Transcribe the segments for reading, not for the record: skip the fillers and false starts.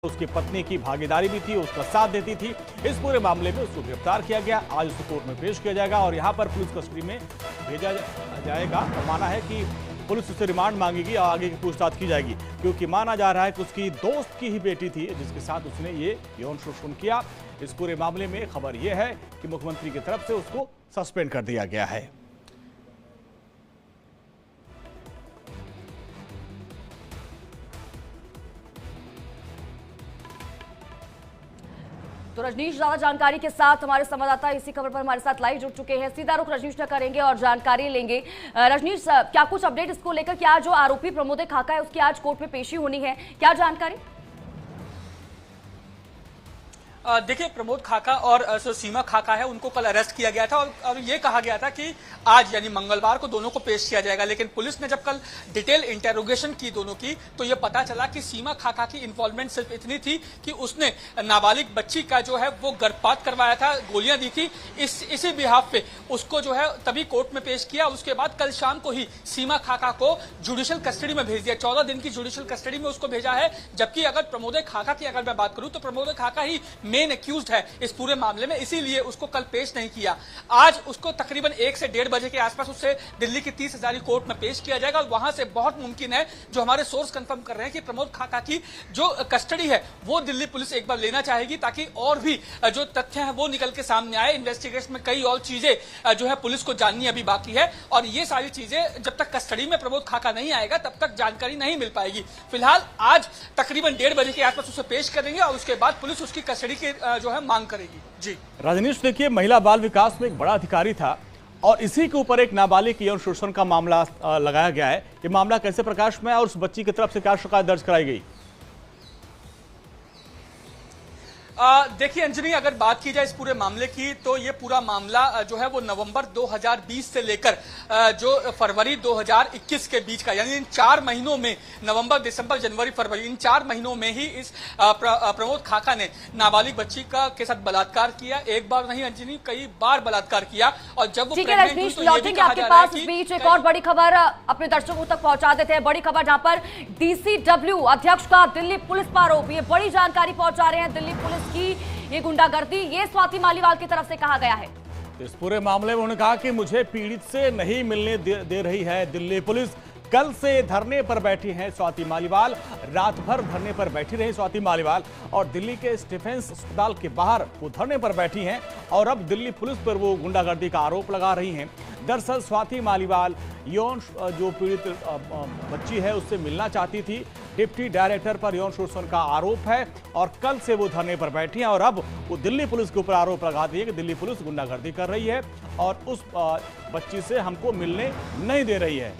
उसकी पत्नी की भागीदारी भी थी, उसका साथ देती थी। इस पूरे मामले में उसको गिरफ्तार किया गया। आज उसको कोर्ट में पेश किया जाएगा और यहाँ पर पुलिस कस्टडी में भेजा जाएगा। माना है कि पुलिस उससे रिमांड मांगेगी और आगे की पूछताछ की जाएगी, क्योंकि माना जा रहा है कि उसकी दोस्त की ही बेटी थी जिसके साथ उसने ये यौन शोषण किया। इस पूरे मामले में खबर यह है कि मुख्यमंत्री की तरफ से उसको सस्पेंड कर दिया गया है। तो रजनीश ज्यादा जानकारी के साथ हमारे संवाददाता इसी खबर पर हमारे साथ लाइव जुड़ चुके हैं। सीधा रुख रजनीश ने करेंगे और जानकारी लेंगे। रजनीश, क्या कुछ अपडेट इसको लेकर, क्या जो आरोपी प्रमोद खाका है उसकी आज कोर्ट में पेशी होनी है, क्या जानकारी? देखिए, प्रमोद खाका और सीमा खाका है उनको कल अरेस्ट किया गया था और ये कहा गया था कि आज यानी मंगलवार को दोनों को पेश किया जाएगा। लेकिन पुलिस ने जब कल डिटेल इंटेरोगेशन की दोनों की, तो ये पता चला कि सीमा खाका की इन्वॉल्वमेंट सिर्फ इतनी थी कि उसने नाबालिग बच्ची का जो है वो गर्भपात करवाया था, गोलियां दी थी। इसी बिहाफ पे उसको जो है तभी कोर्ट में पेश किया। उसके बाद कल शाम को ही सीमा खाका को जुडिशियल कस्टडी में भेज दिया। 14 दिन की जुडिशियल कस्टडी में उसको भेजा है। जबकि अगर प्रमोद खाका की अगर मैं बात करूं तो प्रमोद खाका ही मेन एक्यूज्ड है इस पूरे मामले में, इसीलिए उसको कल पेश नहीं किया। आज उसको तकरीबन 1 से 1:30 बजे के आसपास उससे दिल्ली की 30 हजारी कोर्ट में पेश किया जाएगा और वहां से बहुत मुमकिन है, जो हमारे सोर्स कंफर्म कर रहे हैं, कि प्रमोद खाका की जो कस्टडी है वो दिल्ली पुलिस एक बार लेना चाहेगी, ताकि और भी जो तथ्य हैं वो निकल के सामने आए। इन्वेस्टिगेशन में कई और चीजें जो है पुलिस को जाननी अभी बाकी है और ये सारी चीजें जब तक कस्टडी में प्रमोद खाका नहीं आएगा तब तक जानकारी नहीं मिल पाएगी। फिलहाल आज तकरीबन 1:30 बजे के आसपास उसे पेश करेंगे और उसके बाद पुलिस उसकी कस्टडी की जो है मांग करेगी। जी रजनीश, देखिए, महिला बाल विकास में एक बड़ा अधिकारी था और इसी के ऊपर एक नाबालिग यौन शोषण का मामला लगाया गया है। ये मामला कैसे प्रकाश में है और उस बच्ची की तरफ से क्या शिकायत दर्ज कराई गई? देखिए अंजनी, अगर बात की जाए इस पूरे मामले की तो ये पूरा मामला जो है वो नवंबर 2020 से लेकर जो फरवरी 2021 के बीच का, यानी इन 4 महीनों में, नवंबर, दिसंबर, जनवरी, फरवरी, इन 4 महीनों में ही इस प्रमोद खाका ने नाबालिग बच्ची के साथ बलात्कार किया। एक बार नहीं अंजनी, कई बार बलात्कार किया। और जब वो प्रेग्नेंट हुई तो ये भी कहा जा रहा है कि बीच एक और बड़ी खबर अपने दर्शकों तक पहुंचा देते हैं। बड़ी खबर जहां पर DCW अध्यक्ष का दिल्ली पुलिस पर आरोप, ये बड़ी जानकारी पहुंचा रहे हैं दिल्ली पुलिस की। ये गुंडागर्दी ये स्वाति मालीवाल की तरफ से कहा गया है। इस पूरे मामले में उन्होंने कहा कि मुझे पीड़ित से नहीं मिलने दे रही है दिल्ली पुलिस। कल से धरने पर बैठी हैं स्वाति मालीवाल, रात भर धरने पर बैठी रही स्वाति मालीवाल और दिल्ली के स्टीफेंस अस्पताल के बाहर वो धरने पर बैठी हैं और अब दिल्ली पुलिस पर वो गुंडागर्दी का आरोप लगा रही हैं। दरअसल स्वाति मालीवाल यौन जो पीड़ित बच्ची है उससे मिलना चाहती थी। डिप्टी डायरेक्टर पर यौन शोषण का आरोप है और कल से वो धरने पर बैठी हैं और अब वो दिल्ली पुलिस के ऊपर आरोप लगा दिए कि दिल्ली पुलिस गुंडागर्दी कर रही है और उस बच्ची से हमको मिलने नहीं दे रही है।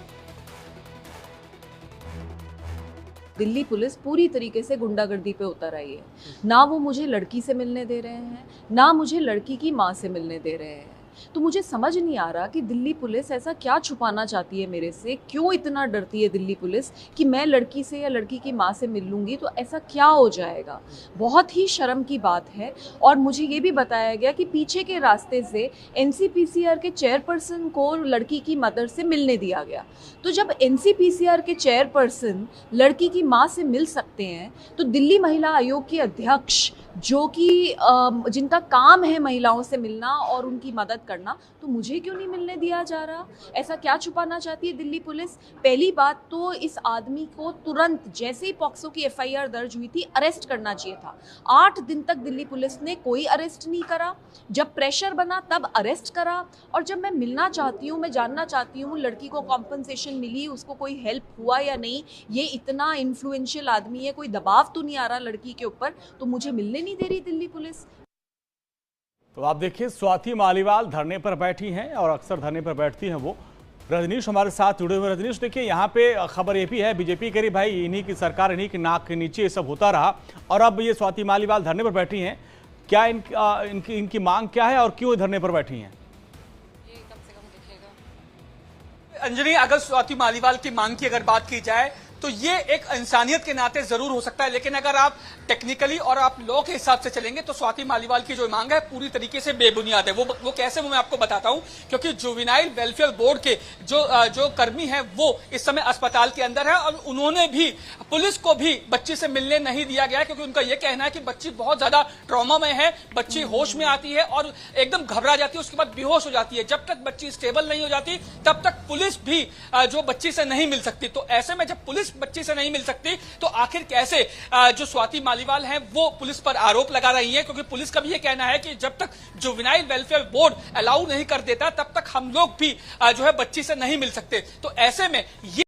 दिल्ली पुलिस पूरी तरीके से गुंडागर्दी पे उतर आई है। ना वो मुझे लड़की से मिलने दे रहे हैं, ना मुझे लड़की की माँ से मिलने दे रहे हैं। तो मुझे समझ नहीं आ रहा कि दिल्ली पुलिस ऐसा क्या छुपाना चाहती है मेरे से, क्यों इतना डरती है दिल्ली पुलिस कि मैं लड़की से या लड़की की माँ से मिल लूँगी तो ऐसा क्या हो जाएगा। बहुत ही शर्म की बात है। और मुझे ये भी बताया गया कि पीछे के रास्ते से NCPCR के चेयरपर्सन को लड़की की मदर से मिलने दिया गया। तो जब NCPCR के चेयरपर्सन लड़की की माँ से मिल सकते हैं तो दिल्ली महिला आयोग के अध्यक्ष, जो कि जिनका काम है महिलाओं से मिलना और उनकी मदद करना, तो मुझे क्यों नहीं मिलने दिया जा रहा? ऐसा क्या छुपाना चाहती है दिल्ली पुलिस? पहली बात तो इस आदमी को तुरंत जैसे ही पॉक्सो की FIR दर्ज हुई थी अरेस्ट करना चाहिए था। 8 दिन तक दिल्ली पुलिस ने कोई अरेस्ट नहीं करा। जब प्रेशर बना तब अरेस्ट करा। और जब मैं मिलना चाहती हूँ, मैं जानना चाहती हूँ लड़की को कॉम्पनसेशन मिली, उसको कोई हेल्प हुआ या नहीं, ये इतना इन्फ्लुएंशियल आदमी है, कोई दबाव तो नहीं आ रहा लड़की के ऊपर, तो मुझे मिलने नहीं दे रही दिल्ली पुलिस। तो आप देखिए, स्वाति मालीवाल धरने पर बैठी हैं और अक्सर धरने पर बैठती हैं वो। रजनीश हमारे साथ जुड़े हुए। रजनीश, देखिए, यहाँ पे खबर ये भी है, बीजेपी कह रही भाई इन्हीं की सरकार, इन्हीं की नाक के नीचे ये सब होता रहा और अब ये स्वाति मालीवाल धरने पर बैठी हैं। क्या इनकी मांग क्या है और क्यों धरने पर बैठी हैं? अंजनी, अगर स्वाति मालीवाल की मांग की अगर बात की जाए तो ये एक इंसानियत के नाते जरूर हो सकता है, लेकिन अगर आप टेक्निकली और आप लॉ के हिसाब से चलेंगे तो स्वाति मालीवाल की जो मांग है पूरी तरीके से बेबुनियाद है। वो कैसे, वो मैं आपको बताता हूं। क्योंकि जुवेनाइल वेलफेयर बोर्ड के जो कर्मी हैं वो इस समय अस्पताल के अंदर है और उन्होंने भी पुलिस को भी बच्ची से मिलने नहीं दिया गया है, क्योंकि उनका यह कहना है कि बच्ची बहुत ज्यादा ट्रॉमा में है, बच्ची होश में आती है और एकदम घबरा जाती है, उसके बाद बेहोश हो जाती है। जब तक बच्ची स्टेबल नहीं हो जाती तब तक पुलिस भी जो बच्ची से नहीं मिल सकती। तो ऐसे में जब पुलिस बच्ची से नहीं मिल सकती तो आखिर कैसे जो स्वाति मालीवाल हैं वो पुलिस पर आरोप लगा रही है, क्योंकि पुलिस का भी यह कहना है कि जब तक जुवेनाइल वेलफेयर बोर्ड अलाउ नहीं कर देता तब तक हम लोग भी जो है बच्ची से नहीं मिल सकते। तो ऐसे में ये